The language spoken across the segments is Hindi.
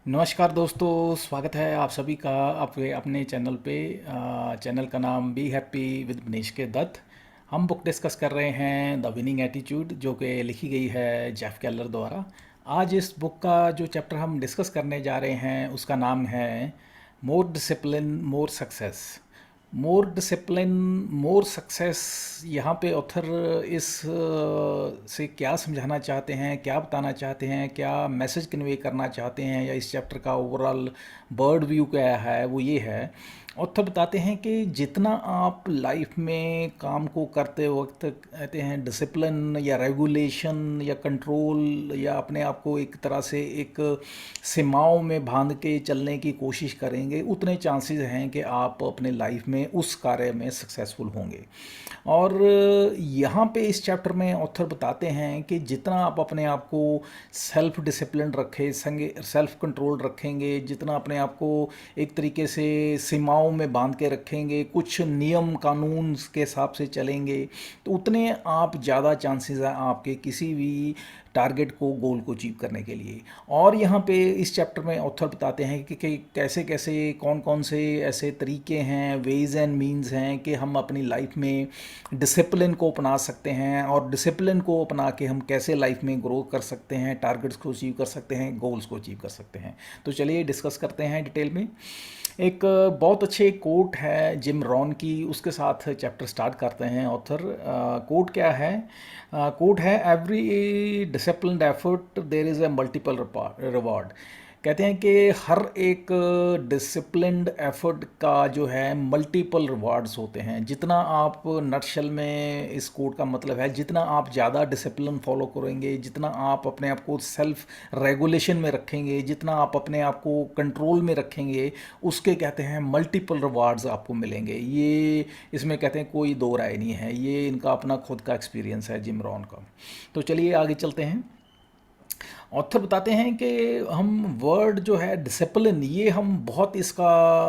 नमस्कार दोस्तों, स्वागत है आप सभी का आपके अपने चैनल पे। चैनल का नाम बी हैप्पी विद मनीष के दत्त। हम बुक डिस्कस कर रहे हैं द विनिंग एटीट्यूड, जो कि लिखी गई है जेफ केलर द्वारा। आज इस बुक का जो चैप्टर हम डिस्कस करने जा रहे हैं उसका नाम है मोर डिसिप्लिन मोर सक्सेस। मोर डिसिप्लिन मोर सक्सेस। यहाँ पे ऑथर इस से क्या समझाना चाहते हैं, क्या बताना चाहते हैं, क्या मैसेज कन्वे करना चाहते हैं, या इस चैप्टर का ओवरऑल बर्ड व्यू क्या है, वो ये है। ऑथर बताते हैं कि जितना आप लाइफ में काम को करते वक्त कहते हैं डिसिप्लिन या रेगुलेशन या कंट्रोल या अपने आप को एक तरह से एक सीमाओं में बांध के चलने की कोशिश करेंगे, उतने चांसेस हैं कि आप अपने लाइफ में उस कार्य में सक्सेसफुल होंगे। और यहाँ पे इस चैप्टर में ऑथर बताते हैं कि जितना आप अपने आप को सेल्फ डिसिप्लिन रखें, संगे सेल्फ कंट्रोल रखेंगे, जितना अपने आप को एक तरीके से सीमाओं में बांध के रखेंगे, कुछ नियम कानून के हिसाब से चलेंगे, तो उतने आप ज़्यादा चांसेस हैं आपके किसी भी टारगेट को, गोल को अचीव करने के लिए। और यहाँ पे इस चैप्टर में ऑथर बताते हैं कि कैसे कैसे कौन कौन से ऐसे तरीके हैं, वेज एंड मीन्स हैं कि हम अपनी लाइफ में डिसिप्लिन को अपना सकते हैं, और डिसिप्लिन को अपना के हम कैसे लाइफ में ग्रो कर सकते हैं, टारगेट्स को अचीव कर सकते हैं, गोल्स को अचीव कर सकते हैं। तो चलिए डिस्कस करते हैं डिटेल में। एक बहुत अच्छे कोट है जिम रॉन की, उसके साथ चैप्टर स्टार्ट करते हैं ऑथर। कोट क्या है? कोट है, every disciplined effort there is a multiple reward. कहते हैं कि हर एक डिसिप्लिन्ड एफर्ट का जो है मल्टीपल रिवार्ड्स होते हैं। जितना आप नटशल में, इस कोड का मतलब है, जितना आप ज़्यादा डिसिप्लिन फॉलो करेंगे, जितना आप अपने आप को सेल्फ रेगुलेशन में रखेंगे, जितना आप अपने आप को कंट्रोल में रखेंगे, उसके कहते हैं मल्टीपल रिवार्ड्स आपको मिलेंगे। ये इसमें कहते हैं कोई दो राय नहीं है, ये इनका अपना खुद का एक्सपीरियंस है जिम रॉन का। तो चलिए आगे चलते हैं। ऑथर बताते हैं कि हम वर्ड जो है डिसिप्लिन, ये हम बहुत इसका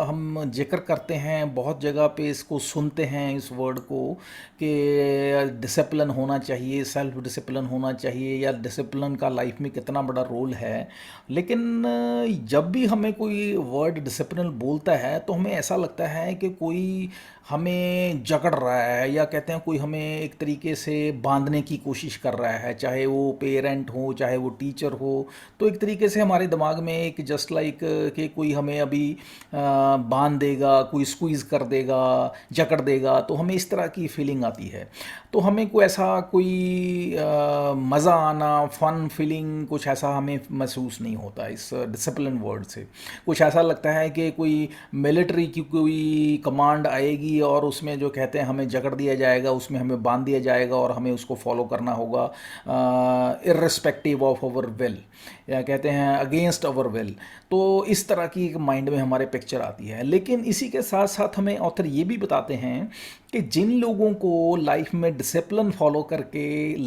हम जिक्र करते हैं, बहुत जगह पे इसको सुनते हैं इस वर्ड को कि डिसिप्लिन होना चाहिए, सेल्फ डिसिप्लिन होना चाहिए, या डिसिप्लिन का लाइफ में कितना बड़ा रोल है। लेकिन जब भी हमें कोई वर्ड डिसिप्लिन बोलता है तो हमें ऐसा लगता है कि कोई हमें जकड़ रहा है, या कहते हैं कोई हमें एक तरीके से बांधने की कोशिश कर रहा है, चाहे वो पेरेंट हो चाहे वो टीचर हो। तो एक तरीके से हमारे दिमाग में एक जस्ट लाइक कि कोई हमें अभी बांध देगा, कोई स्क्वीज़ कर देगा, जकड़ देगा, तो हमें इस तरह की फीलिंग आती है। तो हमें कोई ऐसा कोई मज़ा आना, फन फीलिंग, कुछ ऐसा हमें महसूस नहीं होता इस डिसिप्लिन वर्ड से। कुछ ऐसा लगता है कि कोई मिलिट्री की कोई कमांड आएगी और उसमें जो कहते हैं हमें जकड़ दिया जाएगा, उसमें हमें बांध दिया जाएगा और हमें उसको फॉलो करना होगा इर्रिस्पेक्टिव ऑफ आवर विल, या कहते हैं अगेंस्ट आवर विल। तो इस तरह की एक माइंड में हमारे पिक्चर आती है। लेकिन इसी के साथ साथ हमें ऑथर ये भी बताते हैं कि जिन लोगों को लाइफ में डिसिप्लिन फॉलो करके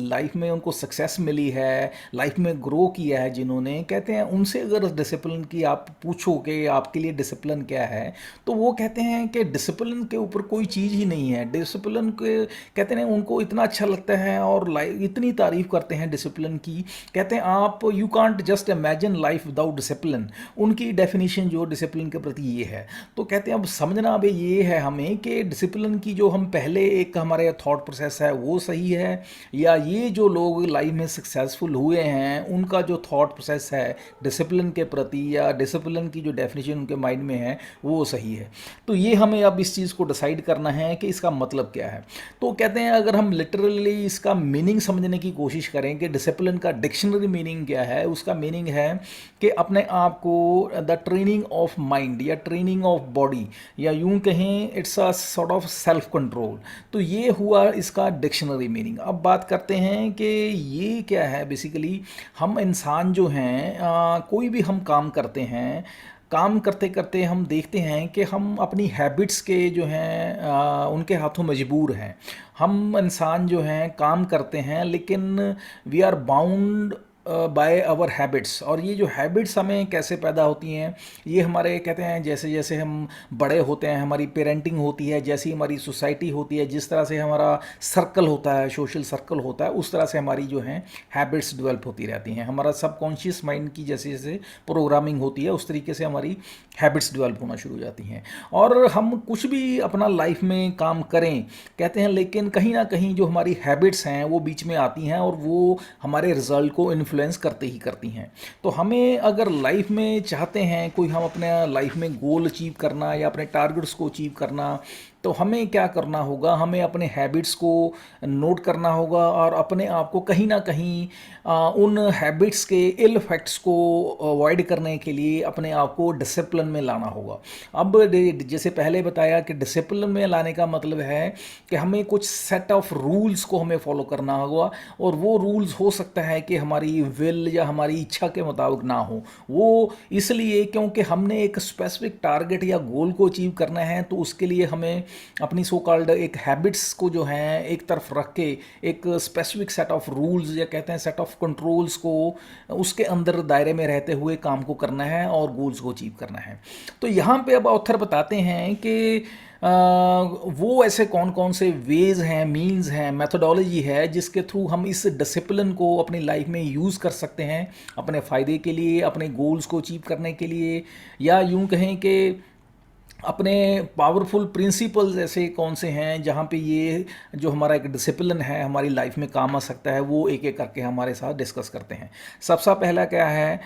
लाइफ में उनको सक्सेस मिली है, लाइफ में ग्रो किया है जिन्होंने, कहते हैं उनसे अगर डिसिप्लिन की आप पूछो कि आपके लिए डिसिप्लिन क्या है, तो वो कहते हैं कि डिसिप्लिन के ऊपर कोई चीज़ ही नहीं है। डिसिप्लिन के कहते हैं उनको इतना अच्छा लगता है और लाइफ इतनी तारीफ़ करते हैं डिसिप्लिन की। कहते हैं आप you can't just imagine life without discipline. उनकी डेफिनेशन जो डिसिप्लिन के प्रति ये है। तो कहते हैं अब समझना अब ये है हमें कि डिसिप्लिन की जो हम पहले एक हमारे थॉट प्रोसेस है वो सही है, या ये जो लोग लाइफ में सक्सेसफुल हुए हैं उनका जो थॉट प्रोसेस है डिसिप्लिन के प्रति, या डिसिप्लिन की जो डेफिनेशन उनके माइंड में है वो सही है। तो ये हमें अब इस चीज़ को डिसाइड करना है कि इसका मतलब क्या है। तो कहते हैं अगर हम लिटरली इसका मीनिंग समझने की कोशिश करें कि डिसिप्लिन का डिक्शनरी मीनिंग क्या है, उसका मीनिंग है कि अपने आप को द ट्रेनिंग ऑफ माइंड या ट्रेनिंग ऑफ बॉडी, या यूं कहें it's a sort of self control. तो ये हुआ इसका डिक्शनरी मीनिंग। अब बात करते हैं कि ये क्या है। बेसिकली हम इंसान जो हैं कोई भी हम काम करते हैं, काम करते करते हम देखते हैं कि हम अपनी हैबिट्स के जो हैं उनके हाथों मजबूर हैं। हम इंसान जो हैं काम करते हैं, लेकिन we are bound by our habits. और ये जो हैबिट्स हमें कैसे पैदा होती हैं, ये हमारे कहते हैं जैसे जैसे हम बड़े होते हैं, हमारी पेरेंटिंग होती है, जैसी हमारी सोसाइटी होती है, जिस तरह से हमारा सर्कल होता है, सोशल सर्कल होता है, उस तरह से हमारी जो है हैबिट्स डेवलप होती रहती हैं। हमारा सबकॉन्शियस माइंड की जैसे जैसे प्रोग्रामिंग होती है, उस तरीके से हमारी हैबिट्स डेवलप होना शुरू हो जाती हैं। और हम कुछ भी अपना लाइफ में काम करें कहते हैं, लेकिन कहीं ना कहीं जो हमारी हैबिट्स हैं वो बीच में आती हैं और वो हमारे रिजल्ट को इन्फ्लुएंस करते ही करती हैं। तो हमें अगर लाइफ में चाहते हैं कोई, हम अपने लाइफ में गोल अचीव करना या अपने टारगेट्स को अचीव करना, तो हमें क्या करना होगा, हमें अपने हैबिट्स को नोट करना होगा और अपने आप को कहीं ना कहीं उन हैबिट्स के इल इफेक्ट्स को अवॉइड करने के लिए अपने आप को डिसिप्लिन में लाना होगा। अब जैसे पहले बताया कि डिसिप्लिन में लाने का मतलब है कि हमें कुछ सेट ऑफ रूल्स को हमें फॉलो करना होगा, और वो रूल्स हो सकता है कि हमारी विल या हमारी इच्छा के मुताबिक ना हो। वो इसलिए क्योंकि हमने एक स्पेसिफिक टारगेट या गोल को अचीव करना है, तो उसके लिए हमें अपनी सो कॉल्ड एक हैबिट्स को जो है एक तरफ रख के एक स्पेसिफिक सेट ऑफ रूल्स या कहते हैं सेट ऑफ कंट्रोल्स को उसके अंदर दायरे में रहते हुए काम को करना है और गोल्स को अचीव करना है। तो यहाँ पे अब ऑथर बताते हैं कि वो ऐसे कौन कौन से वेज हैं, मीन्स हैं, मेथोडोलॉजी है जिसके थ्रू हम इस डिसिप्लिन को अपनी लाइफ में यूज़ कर सकते हैं अपने फ़ायदे के लिए, अपने गोल्स को अचीव करने के लिए, या यूं कहें कि अपने पावरफुल प्रिंसिपल्स ऐसे कौन से हैं जहाँ पे ये जो हमारा एक डिसिप्लिन है हमारी लाइफ में काम आ सकता है, वो एक एक करके हमारे साथ डिस्कस करते हैं। सबसे पहला क्या है,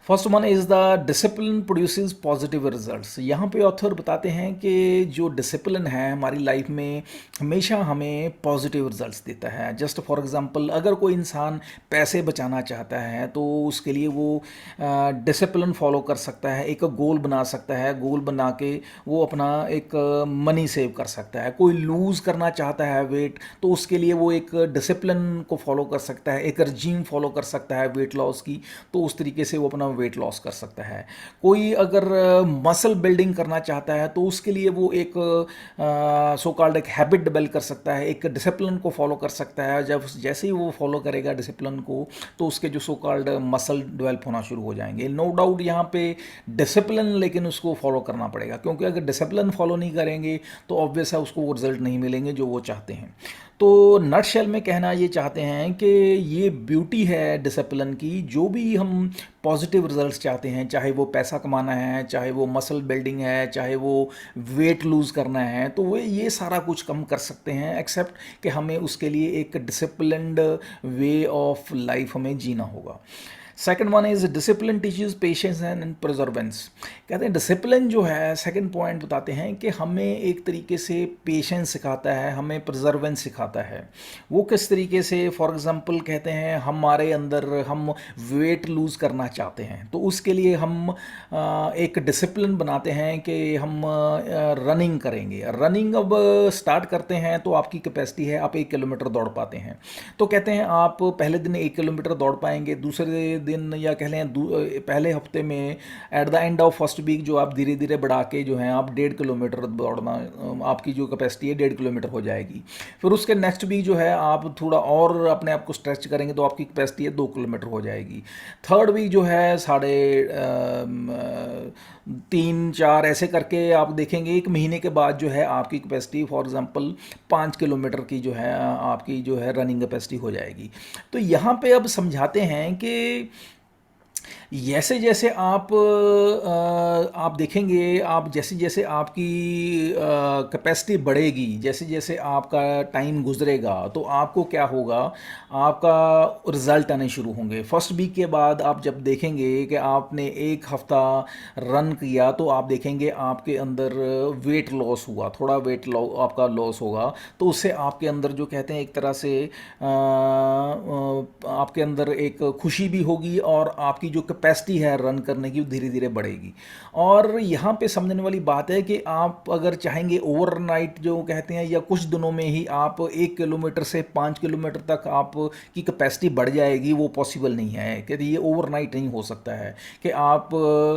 first one is the discipline produces positive results. यहाँ पे ऑथर बताते हैं कि जो डिसिप्लिन है हमारी लाइफ में हमेशा हमें पॉजिटिव रिजल्ट्स देता है। जस्ट फॉर एग्जांपल, अगर कोई इंसान पैसे बचाना चाहता है तो उसके लिए वो डिसिप्लिन फॉलो कर सकता है, एक गोल बना सकता है, गोल बना के वो अपना एक मनी सेव कर सकता है। कोई लूज़ करना चाहता है वेट, तो उसके लिए वो एक डिसिप्लिन को फॉलो कर सकता है, एक रजीम फॉलो कर सकता है वेट लॉस की, तो उस तरीके से वो अपना वेट लॉस कर सकता है। कोई अगर मसल बिल्डिंग करना चाहता है तो उसके लिए वो एक सो कॉल्ड एक हैबिट डेवलप कर सकता है, एक डिसिप्लिन को फॉलो कर सकता है। जब जैसे ही वो फॉलो करेगा डिसिप्लिन को, तो उसके जो सो कॉल्ड मसल डेवलप होना शुरू हो जाएंगे। नो डाउट यहाँ पे डिसिप्लिन, लेकिन उसको फॉलो करना पड़ेगा, क्योंकि अगर डिसिप्लिन फॉलो नहीं करेंगे तो ऑब्वियस है उसको वो रिजल्ट नहीं मिलेंगे जो वो चाहते हैं। तो नटशेल में कहना ये चाहते हैं कि ये ब्यूटी है डिसिप्लिन की, जो भी हम पॉजिटिव रिजल्ट्स चाहते हैं, चाहे वो पैसा कमाना है, चाहे वो मसल बिल्डिंग है, चाहे वो वेट लूज़ करना है, तो वे ये सारा कुछ कम कर सकते हैं, एक्सेप्ट कि हमें उसके लिए एक डिसिप्लिन्ड वे ऑफ लाइफ हमें जीना होगा। Second one is discipline teaches patience and perseverance. कहते हैं डिसिप्लिन जो है, सेकेंड पॉइंट बताते हैं कि हमें एक तरीके से पेशेंस सिखाता है, हमें परजर्वेंस सिखाता है। वो किस तरीके से, फॉर एग्जांपल कहते हैं हमारे अंदर हम वेट लूज़ करना चाहते हैं, तो उसके लिए हम एक डिसिप्लिन बनाते हैं कि हम रनिंग करेंगे। रनिंग अब स्टार्ट करते हैं तो आपकी कैपेसिटी है आप 1 किलोमीटर दौड़ पाते हैं, तो कहते हैं आप पहले दिन 1 किलोमीटर दौड़ पाएंगे, दूसरे दिन या कह लें पहले हफ्ते में at the end of first week जो आप धीरे धीरे बढ़ा के जो है आप 1.5 किलोमीटर दौड़ना, आपकी जो कैपेसिटी है 1.5 किलोमीटर हो जाएगी। फिर उसके नेक्स्ट वीक जो है आप थोड़ा और अपने आप को स्ट्रेच करेंगे तो आपकी कैपेसिटी है 2 किलोमीटर हो जाएगी। थर्ड वीक जो है 3.5-4 ऐसे करके आप देखेंगे 1 महीने के बाद जो है आपकी कैपेसिटी फॉर एग्जांपल 5 किलोमीटर की जो है आपकी जो है रनिंग कैपेसिटी हो जाएगी। तो यहाँ पे अब समझाते हैं कि जैसे जैसे आप देखेंगे, आप जैसे जैसे आपकी कैपेसिटी बढ़ेगी, जैसे जैसे आपका टाइम गुजरेगा, तो आपको क्या होगा, आपका रिजल्ट आने शुरू होंगे। फर्स्ट वीक के बाद आप जब देखेंगे कि आपने 1 हफ्ता रन किया, तो आप देखेंगे आपके अंदर वेट लॉस हुआ, थोड़ा वेट आपका लॉस होगा, तो उससे आपके अंदर जो कहते हैं एक तरह से आपके अंदर एक खुशी भी होगी और आपकी जो जो कैपेसिटी है रन करने की वो धीरे धीरे बढ़ेगी। और यहाँ पे समझने वाली बात है कि आप अगर चाहेंगे ओवरनाइट जो कहते हैं या कुछ दिनों में ही आप 1 किलोमीटर से 5 किलोमीटर तक आप की कैपेसिटी बढ़ जाएगी, वो पॉसिबल नहीं है कि ये ओवरनाइट नहीं हो सकता है कि आप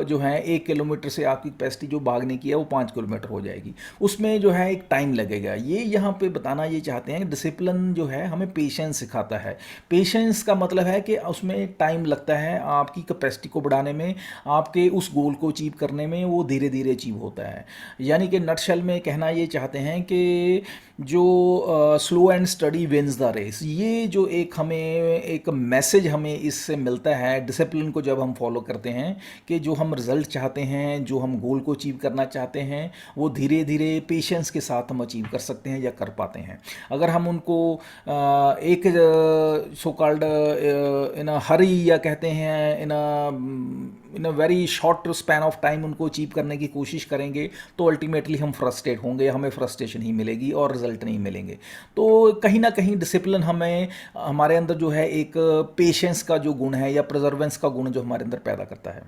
जो है 1 किलोमीटर से आपकी कैपेसिटी जो भागने की है वो 5 किलोमीटर हो जाएगी। उसमें जो है एक टाइम लगेगा। ये यहाँ पे बताना ये चाहते हैं कि डिसिप्लिन जो है हमें पेशेंस सिखाता है। पेशेंस का मतलब है कि उसमें टाइम लगता है आपकी कैपेसिटी को बढ़ाने में, आपके उस गोल को अचीव करने में, वो धीरे धीरे अचीव होता है। यानी कि नटशेल में कहना ये चाहते हैं कि जो slow and study wins the race, ये जो एक हमें एक मैसेज हमें इससे मिलता है डिसिप्लिन को जब हम फॉलो करते हैं, कि जो हम रिजल्ट चाहते हैं, जो हम गोल को अचीव करना चाहते हैं, वो धीरे धीरे पेशेंस के साथ हम अचीव कर सकते हैं या कर पाते हैं। अगर हम उनको एक सो कॉल्ड इन अ हरी या कहते हैं in a very short span of time उनको अचीव करने की कोशिश करेंगे, तो अल्टीमेटली हम फ्रस्ट्रेट होंगे, हमें फ्रस्ट्रेशन ही मिलेगी और रिजल्ट नहीं मिलेंगे। तो कहीं ना कहीं डिसिप्लिन हमें हमारे अंदर जो है एक पेशेंस का जो गुण है या प्रिजर्वेंस का गुण जो हमारे अंदर पैदा करता है।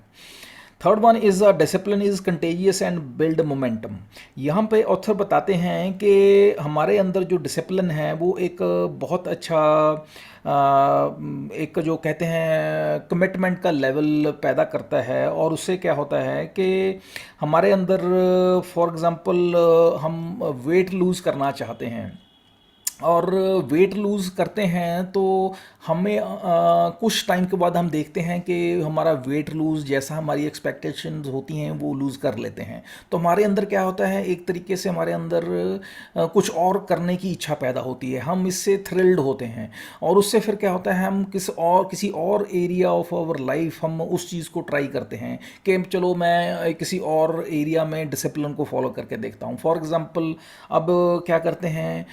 Third one is discipline is contagious and build momentum. यहाँ पे ऑथर बताते हैं कि हमारे अंदर जो डिसिप्लिन है वो एक बहुत अच्छा एक जो कहते हैं कमिटमेंट का लेवल पैदा करता है। और उससे क्या होता है कि हमारे अंदर फॉर एग्ज़ाम्पल हम वेट लूज़ करना चाहते हैं और वेट लूज़ करते हैं तो हमें कुछ टाइम के बाद हम देखते हैं कि हमारा वेट लूज़ जैसा हमारी एक्सपेक्टेशंस होती हैं वो लूज़ कर लेते हैं। तो हमारे अंदर क्या होता है, एक तरीके से हमारे अंदर कुछ और करने की इच्छा पैदा होती है, हम इससे थ्रिल्ड होते हैं। और उससे फिर क्या होता है, हम किसी और एरिया ऑफ आवर लाइफ हम उस चीज़ को ट्राई करते हैं कि चलो मैं किसी और एरिया में डिसिप्लिन को फॉलो करके देखता हूँ। फॉर एग्ज़ाम्पल अब क्या करते हैं,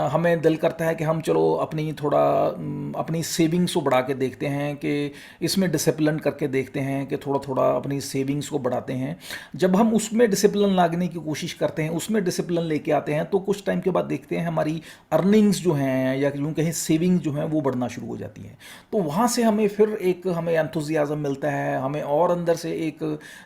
हमें दिल करता है कि हम चलो अपनी अपनी सेविंग्स को बढ़ा के देखते हैं, कि इसमें डिसिप्लिन करके देखते हैं कि थोड़ा थोड़ा अपनी सेविंग्स को बढ़ाते हैं। जब हम उसमें डिसिप्लिन लाने की कोशिश करते हैं, उसमें डिसिप्लिन लेके आते हैं, तो कुछ टाइम के बाद देखते हैं हमारी अर्निंग्स जो हैं या यूँ कहीं सेविंग्स जो हैं वो बढ़ना शुरू हो जाती हैं। तो वहाँ से हमें फिर एक हमें एंथुजियाज्म मिलता है, हमें और अंदर से एक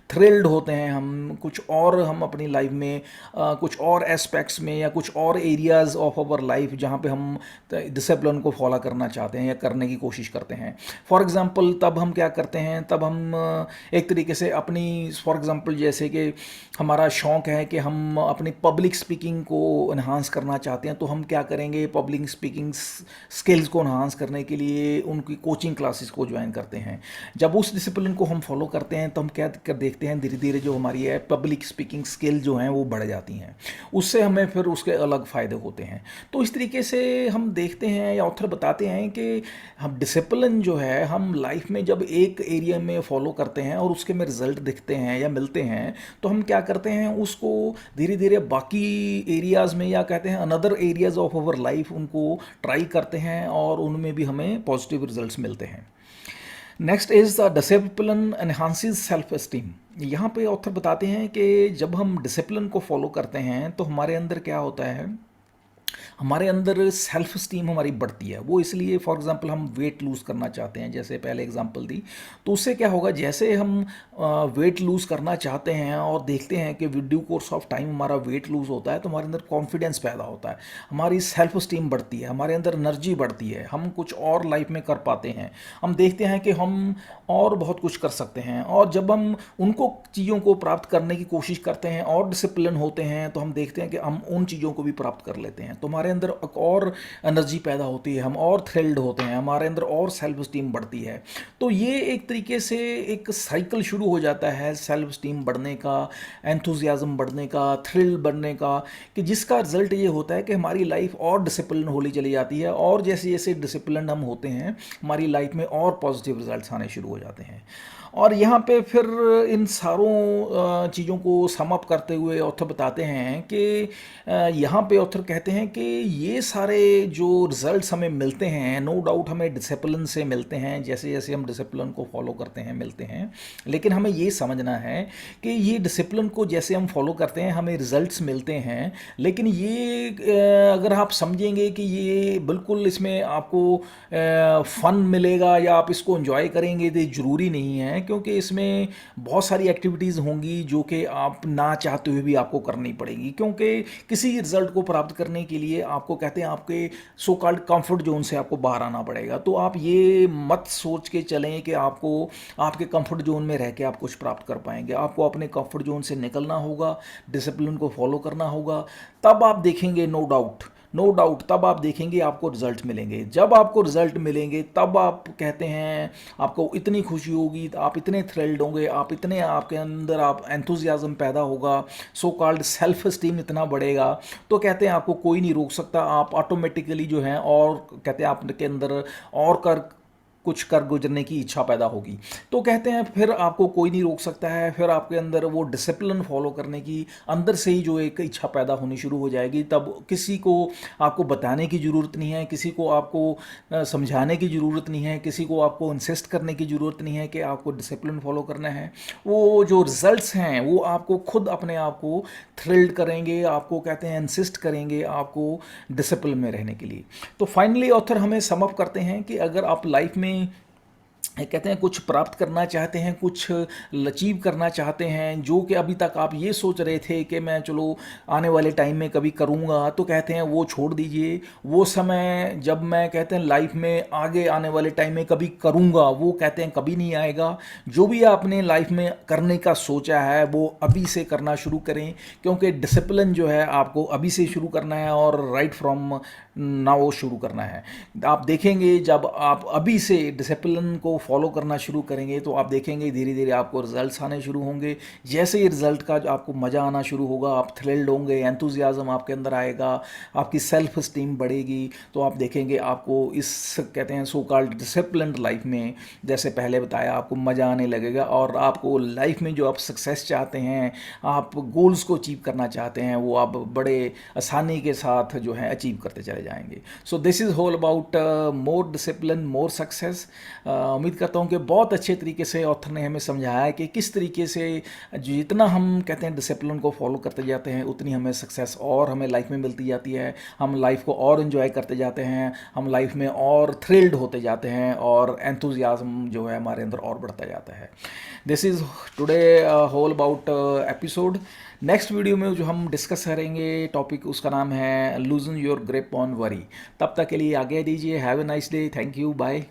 थ्रिल्ड होते हैं, हम अपनी लाइफ में कुछ और एस्पेक्ट्स में या कुछ और एरियाज़ ऑफ आवर लाइफ जहाँ पे हम डिसिप्लिन को फॉलो करना चाहते हैं या करने की कोशिश करते हैं। फॉर एग्ज़ाम्पल तब हम क्या करते हैं, तब हम एक तरीके से अपनी फॉर एग्ज़ाम्पल जैसे कि हमारा शौक़ है कि हम अपनी पब्लिक स्पीकिंग को इन्हांस करना चाहते हैं, तो हम क्या करेंगे, पब्लिक स्पीकिंग स्किल्स को इन्हांस करने के लिए उनकी कोचिंग क्लासेस को ज्वाइन करते हैं। जब उस डिसिप्लिन को हम फॉलो करते हैं तो हम क्या कर देखते हैं, धीरे धीरे जो हमारी है पब्लिक स्पीकिंग स्किल जो हैं वो बढ़ जाती हैं, उससे हमें फिर उसके अलग फ़ायदे होते हैं। तो इस तरीके से हम देखते हैं या ऑथर बताते हैं कि हम डिसिप्लिन जो है हम लाइफ में जब एक एरिया में फॉलो करते हैं और उसके में रिजल्ट दिखते हैं या मिलते हैं, तो हम क्या करते हैं, उसको धीरे धीरे बाकी एरियाज़ में या कहते हैं another areas of our life उनको ट्राई करते हैं और उनमें भी हमें पॉजिटिव रिजल्ट्स मिलते हैं। Next is the discipline enhances self esteem. यहाँ पे ऑथर बताते हैं कि जब हम डिसिप्लिन को फॉलो करते हैं तो हमारे अंदर क्या होता है, हमारे अंदर सेल्फ स्टीम हमारी बढ़ती है। वो इसलिए फॉर एग्जांपल हम वेट लूज़ करना चाहते हैं, जैसे पहले एग्जांपल दी, तो उससे क्या होगा, जैसे हम वेट लूज़ करना चाहते हैं और देखते हैं कि with due course of time हमारा वेट लूज़ होता है, तो हमारे अंदर कॉन्फिडेंस पैदा होता है, हमारी सेल्फ स्टीम बढ़ती है, हमारे अंदर एनर्जी बढ़ती है, हम कुछ और लाइफ में कर पाते हैं, हम देखते हैं कि हम और बहुत कुछ कर सकते हैं। और जब हम उनको चीज़ों को प्राप्त करने की कोशिश करते हैं और डिसिप्लिन होते हैं, तो हम देखते हैं कि हम उन चीज़ों को भी प्राप्त कर लेते हैं, तो हमारे अंदर एक और एनर्जी पैदा होती है, हम और थ्रिल्ड होते हैं, हमारे अंदर और सेल्फ स्टीम बढ़ती है। तो ये एक तरीके से एक साइकिल शुरू हो जाता है सेल्फ स्टीम बढ़ने का, एंथुजियाज्म बढ़ने का, थ्रिल बढ़ने का, कि जिसका रिजल्ट ये होता है कि हमारी लाइफ और डिसिप्लिन होली चली जाती है, और जैसे जैसे डिसिप्लिन हम होते हैं हमारी लाइफ में और पॉजिटिव रिजल्ट्स आने शुरू हो जाते हैं। और यहाँ पे फिर इन सारों चीज़ों को सम अप करते हुए ऑथर बताते हैं कि यहाँ पे ऑथर कहते हैं हैं कि ये सारे जो रिजल्ट्स हमें मिलते हैं, नो डाउट हमें डिसिप्लिन से मिलते हैं, जैसे जैसे हम डिसिप्लिन को फॉलो करते हैं मिलते हैं। लेकिन हमें ये समझना है कि ये डिसिप्लिन को जैसे हम फॉलो करते हैं हमें रिजल्ट्स मिलते हैं, लेकिन ये अगर आप समझेंगे कि ये बिल्कुल इसमें आपको फ़न मिलेगा या आप इसको एंजॉय करेंगे, तो ये ज़रूरी नहीं है, क्योंकि इसमें बहुत सारी एक्टिविटीज़ होंगी जो कि आप ना चाहते हुए भी आपको करनी पड़ेगी, क्योंकि किसी रिजल्ट को प्राप्त करने के लिए आपको कहते हैं आपके सो कॉल्ड कंफर्ट जोन से आपको बाहर आना पड़ेगा। तो आप ये मत सोच के चलें कि आपको आपके कंफर्ट जोन में रह के आप कुछ प्राप्त कर पाएंगे। आपको अपने कंफर्ट जोन से निकलना होगा, डिसिप्लिन को फॉलो करना होगा, तब आप देखेंगे नो डाउट तब आप देखेंगे आपको रिजल्ट मिलेंगे। जब आपको रिजल्ट मिलेंगे तब आप कहते हैं आपको इतनी खुशी होगी, आप इतने थ्रिल्ड होंगे, आप इतने आपके अंदर आप एंथुजियाज्म पैदा होगा, सो कॉल्ड सेल्फ एस्टीम इतना बढ़ेगा, तो कहते हैं आपको कोई नहीं रोक सकता। आप ऑटोमेटिकली जो है और कहते हैं आपके अंदर और कुछ कर गुजरने की इच्छा पैदा होगी। तो कहते हैं फिर आपको कोई नहीं रोक सकता है, फिर आपके अंदर वो डिसिप्लिन फॉलो करने की अंदर से ही जो एक इच्छा पैदा होनी शुरू हो जाएगी। तब किसी को आपको बताने की ज़रूरत नहीं है, किसी को आपको समझाने की ज़रूरत नहीं है, किसी को आपको इंसिस्ट करने की ज़रूरत नहीं है कि आपको डिसिप्लिन फॉलो करना है। वो जो रिजल्ट्स हैं वो आपको खुद अपने आप को थ्रिल्ड करेंगे, आपको कहते हैं इंसिस्ट करेंगे आपको डिसिप्लिन में रहने के लिए। तो फाइनली ऑथर हमें सम अप करते हैं कि अगर आप लाइफ में कहते हैं कुछ प्राप्त करना चाहते हैं, कुछ अचीव करना चाहते हैं, जो कि अभी तक आप ये सोच रहे थे कि मैं चलो आने वाले टाइम में कभी करूँगा, तो कहते हैं वो छोड़ दीजिए। वो समय जब मैं कहते हैं लाइफ में आगे आने वाले टाइम में कभी करूँगा, वो कहते हैं कभी नहीं आएगा। जो भी आपने लाइफ में करने का सोचा है वो अभी से करना शुरू करें, क्योंकि डिसिप्लिन जो है आपको अभी से शुरू करना है और राइट फ्रॉम नाउ शुरू करना है। आप देखेंगे जब आप अभी से डिसिप्लिन को फॉलो करना शुरू करेंगे तो आप देखेंगे धीरे धीरे आपको रिजल्ट्स आने शुरू होंगे। जैसे ही रिजल्ट का जो आपको मज़ा आना शुरू होगा, आप थ्रिल्ड होंगे, एंथुजियाज्म आपके अंदर आएगा, आपकी सेल्फ एस्टीम बढ़ेगी, तो आप देखेंगे आपको इस कहते हैं सो कॉल्ड डिसिप्लिन्ड लाइफ में, जैसे पहले बताया, आपको मज़ा आने लगेगा और आपको लाइफ में जो आप सक्सेस चाहते हैं, आप गोल्स को अचीव करना चाहते हैं, वो आप बड़े आसानी के साथ जो है अचीव करते चले जाएंगे। So this is whole about more discipline more success. उम्मीद करता हूँ कि बहुत अच्छे तरीके से ऑथर ने हमें समझाया है कि किस तरीके से जितना हम कहते हैं डिसिप्लिन को फॉलो करते जाते हैं उतनी हमें सक्सेस और हमें लाइफ में मिलती जाती है। हम लाइफ को और इन्जॉय करते जाते हैं, हम लाइफ में और थ्रिल्ड होते जाते हैं और एंथुजियाज्म जो है हमारे अंदर और बढ़ता जाता है। This is today whole about episode. Next video में जो हम डिस्कस करेंगे टॉपिक, उसका नाम है loosen your grip on worry. तब तक के लिए आगे दीजिए। Have a nice day. Thank you. Bye.